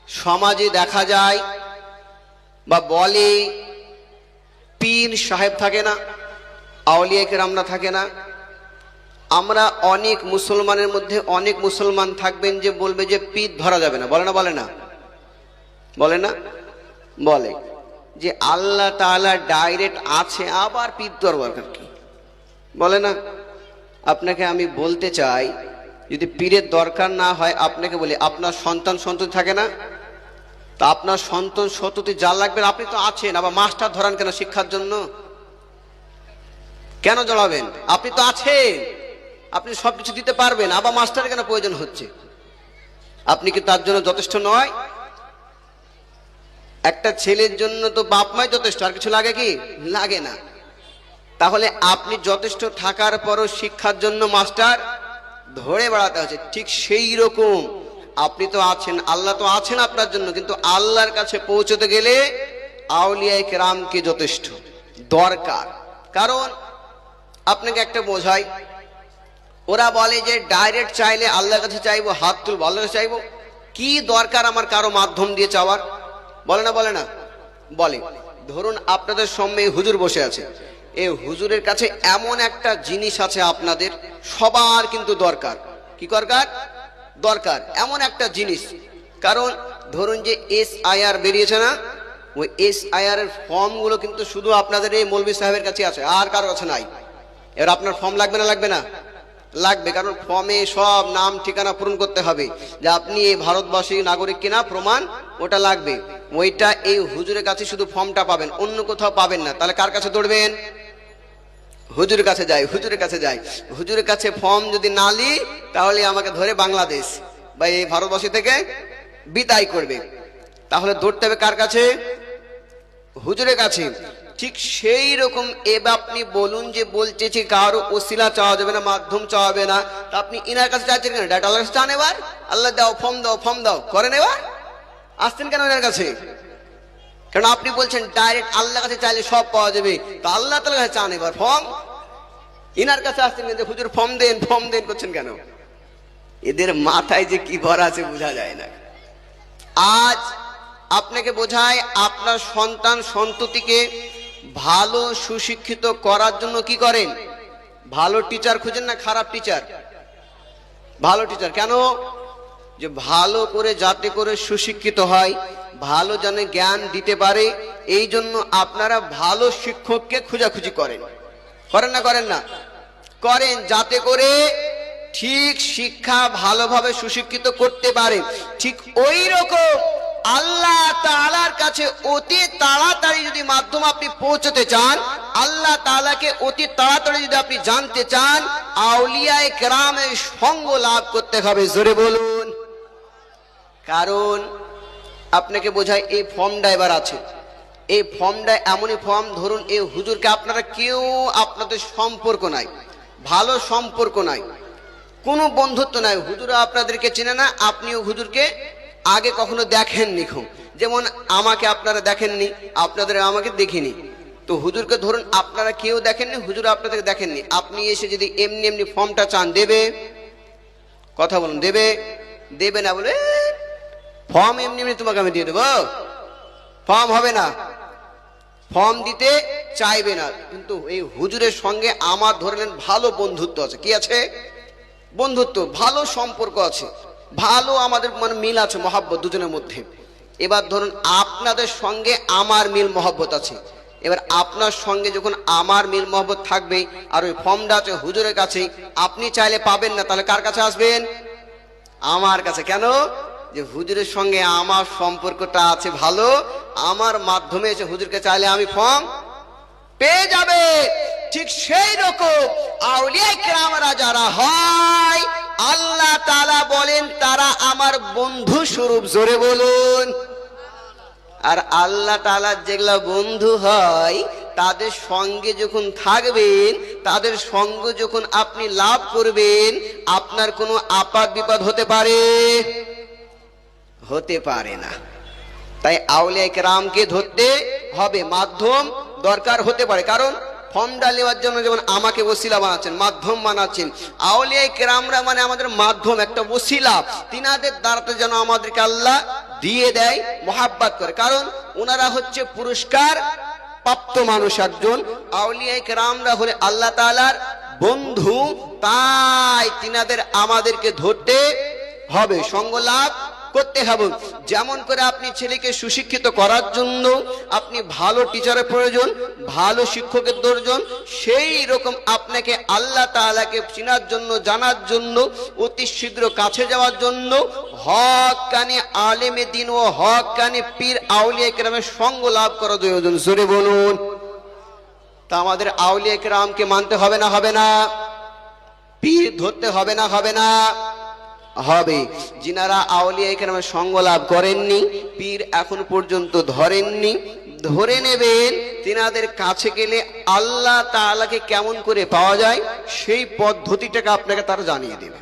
সমাজে দেখা যায় বা বলে পীর সাহেব থাকে না, আউলিয়া কেরামরা থাকে না। আমরা অনেক মুসলমানের মধ্যে অনেক মুসলমান থাকবেন যে বলবে যে পীর ধরা যাবে না, বলে না? বলে না? বলে না? বলে যে আল্লাহ তাআলা ডাইরেক্ট আছে, আবার পীর দরবার কি বলে না? আপনাকে আমি বলতে চাই, যদি পীরের দরকার না হয়, আপনাকে বলি আপনার সন্তান সন্ততি থাকে না, তা আপনার সন্তান সন্ততি যা লাগবে আপনি তো আছেন, আবার মাস্টার ধরান কেন শিক্ষার জন্য? কেন জড়াবেন? আপনি তো আছেন, আপনি সবকিছু দিতে পারবেন, আবার মাস্টারের কেন প্রয়োজন হচ্ছে? আপনি কি তার জন্য যথেষ্ট নয়? একটা ছেলের জন্য তো বাপ মাই যথেষ্ট, আর কিছু লাগে কি? লাগে না। তাহলে আপনি যথেষ্ট থাকার পরও শিক্ষার জন্য মাস্টার ধরে বেড়াতে হচ্ছে। ঠিক সেই রকম আপনি তো আছেন, আল্লাহ তো আছেন আপনার জন্য, কিন্তু আল্লাহর কাছে পৌঁছতে গেলে আউলিয়া কেরামকে যথেষ্ট দরকার। কারণ আপনাকে একটা বোঝাই, ওরা বলে যে ডাইরেক্ট চাইলে আল্লাহর কাছে চাইবো, হাত তুলবো আল্লাহর কাছে চাইবো, কি দরকার আমার কারো মাধ্যম দিয়ে চাওয়ার? বলে না? বলে না? বলে। ধরুন আপনাদের সামনে হুজুর বসে আছে, এই হুজুরের কাছে এমন একটা জিনিস আছে আপনাদের সবার কিন্তু দরকার। কি দরকার? দরকার এমন একটা জিনিস। কারণ ধরুন যে SIR বেরিয়েছে না, ওই SIR এর ফর্ম গুলো কিন্তু শুধু আপনাদের এই মৌলভী সাহেবের কাছে আছে, আর কারো কাছে নাই। এবার আপনার ফর্ম লাগবে না? লাগবে না? লাগবে। কারণ ফর্মে সব নাম ঠিকানা পূরণ করতে হবে যে আপনি এই ভারতবাসী নাগরিক কিনা, প্রমাণ ওটা লাগবে। ওইটা এই হুজুরের কাছে শুধু ফর্মটা পাবেন, অন্য কোথাও পাবেন না। তাহলে কার কাছে দৌড়বেন? হুজুরের কাছে যাই, হুজুরের কাছে যাই। হুজুরের কাছে ফর্ম যদি না লি, তাহলে আমাকে ধরে বাংলাদেশ বা এই ভারতবর্ষ থেকে বিদায় করবে। তাহলে দৌড়তে হবে কার কাছে? হুজুরের কাছে। ঠিক সেই রকম এবার আপনি বলুন যে বলতেছি কারো ওসিলা চাওয়া যাবে না, মাধ্যম চাওয়াবে না, তা আপনি ইনার কাছে চাইছেন কেন? ডাটা আল্লাহর কাছে চান। এবার আল্লাহ দাও, ফর্ম দাও, ফর্ম দাও করেন। এবার আসছেন কেন এনার কাছে? কারণ আপনি বলছেন ডাইরেক্ট আল্লাহর কাছে চাইলে সব পাওয়া যাবে, তো আল্লাহ তাআলার কাছে চান, এবার ফর্ম। ইনার কাছে আসছেন কেন? হুজুর ফর্ম দেন, ফর্ম দেন করছেন কেন? এদের মাথায় যে কি ভরা আছে বোঝা যায় না। আজ আপনাকে বোঝায়, আপনার সন্তান সন্ততিকে ভালো সুশিক্ষিত করার জন্য কি করেন? ভালো টিচার খুঁজেন না খারাপ টিচার? ভালো টিচার কেন? যে ভালো করে যাতে করে সুশিক্ষিত হয়, ভালো জানে জ্ঞান দিতে পারে, এই জন্য আপনারা ভালো শিক্ষককে খোঁজাখুঁজি করেন। করেন না? করেন না? করেন, যাতে করে ঠিক শিক্ষা ভালোভাবে সুশিক্ষিত করতে পারে। ঠিক ওই রকম আল্লাহ তাআলার কাছে অতি তাড়াতাড়ি যদি মাধ্যম আপনি পৌঁছতে চান, আল্লাহ তাআলাকে অতি তাড়াতাড়ি যদি আপনি জানতে চান, আউলিয়ায়ে কেরামের সঙ্গ লাভ করতে হবে। জোরে বলুন। কারণ আপনাকে বোঝায়, এই ফর্মটা এবার আছে, এই ফর্মটা এমনই ফর্ম, ধরুন এই হুজুরকে আপনারা কেউ, আপনাদের সম্পর্ক নাই, ভালো সম্পর্ক নাই, কোনো বন্ধুত্ব নাই, হুজুর আপনাদেরকে চেনে না, আপনিও হুজুরকে আগে কখনো দেখেননি। যেমন আমাকে আপনারা দেখেননি, আপনাদের আমাকে দেখিনি, তো হুজুরকে ধরুন আপনারা কেউ দেখেননি, হুজুর আপনাদেরকে দেখেননি। আপনি এসে যদি এমনি এমনি ফর্মটা চান, দেবে? কথা বলুন, দেবে? দেবে না? বলে ফর্ম এমনি এমনি তোমাকে আমি দিয়ে দেবো, ফর্ম হবে না, ফর্ম দিতে চাইবে না। কিন্তু এই হুজুরের সঙ্গে আমার ধরলেন ভালো বন্ধুত্ব আছে। কি আছে? বন্ধুত্ব, ভালো সম্পর্ক আছে, ভালো আমাদের মানে মিল আছে, মহব্বত দুজনের মধ্যে। এবার ধরুন আপনাদের সঙ্গে আমার মিল মহব্বত আছে, এবার আপনার সঙ্গে যখন আমার মিল মহব্বত থাকবে, আর ওই ফর্মটা আছে হুজুরের কাছে, আপনি চাইলে পাবেন না, তাহলে কার কাছে আসবেন? আমার কাছে। কেন? যে হুজুরের সঙ্গে আমার সম্পর্কটা আছে ভালো, আমার মাধ্যমে এসে হুজুরকে চাইলে আমি ফর্ম পেয়ে যাবে। ঠিক সেই রকম আউলিয়া কেরামরা যারা হয়, আল্লাহ তাআলা বলেন তারা আমার বন্ধু স্বরূপ। জোরে বলুন। আর আল্লাহ তাআলার যেগুলা বন্ধু হয়, তাদের সঙ্গে যখন থাকবেন, তাদের সঙ্গ যখন আপনি লাভ করবেন, আপনার কোনো আপদ বিপদ হতে পারে? হতে পারে না। তাই আউলিয়া কেরামকে ধরতে হবে, মাধ্যম দরকার হতে পারে। কারণ ফর্মটা নেওয়ার জন্য যেমন আমাকে ওসিলা বানাচ্ছেন, মাধ্যম বানাচ্ছেন, আউলিয়া কেরামরা মানে আমাদের মাধ্যম, একটা ওসিলা। তিনাদের দ্বারাতে যেন আমাদেরকে আল্লাহ দিয়ে দেয়, মোহাব্বত করে, কারণ ওনারা হচ্ছে পুরস্কার প্রাপ্ত মানুষ। একজন আউলিয়া কেরামরা হলে আল্লাহ তাআলার বন্ধু, তাই তিনাদের আমাদেরকে ধরতে হবে, সঙ্গ লাভ করতে হবে। যেমন করে আপনি ছেলেকে সুশিক্ষিত করার জন্য আপনি ভালো টিচারের প্রয়োজন, ভালো শিক্ষকের প্রয়োজন, সেই রকম আপনাকে আল্লাহ তাআলাকে চেনার জন্য, জানার জন্য, অতি শীঘ্র কাছে যাওয়ার জন্য হক্কানি আলেমে দ্বীন ও হক্কানি পীর আউলিয়া কেরামের সঙ্গ লাভ করা প্রয়োজন। জোরে বলুন। তা আমাদের আউলিয়া কেরামকে মানতে হবে না হবে না? পীর ধরতে হবে না হবে না? হবে। যিনারা আউলিয়া কেরামের সঙ্গ লাভ করেননি, পীর এখন পর্যন্ত ধরেননি, ধরে নেবেন। তিনাদের কাছে গেলে আল্লাহ তাআলাকে কেমন করে পাওয়া যায় সেই পদ্ধতিটাকে আপনাকে তারা জানিয়ে দেবে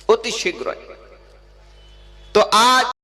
অতি শীঘ্রই। তো আজ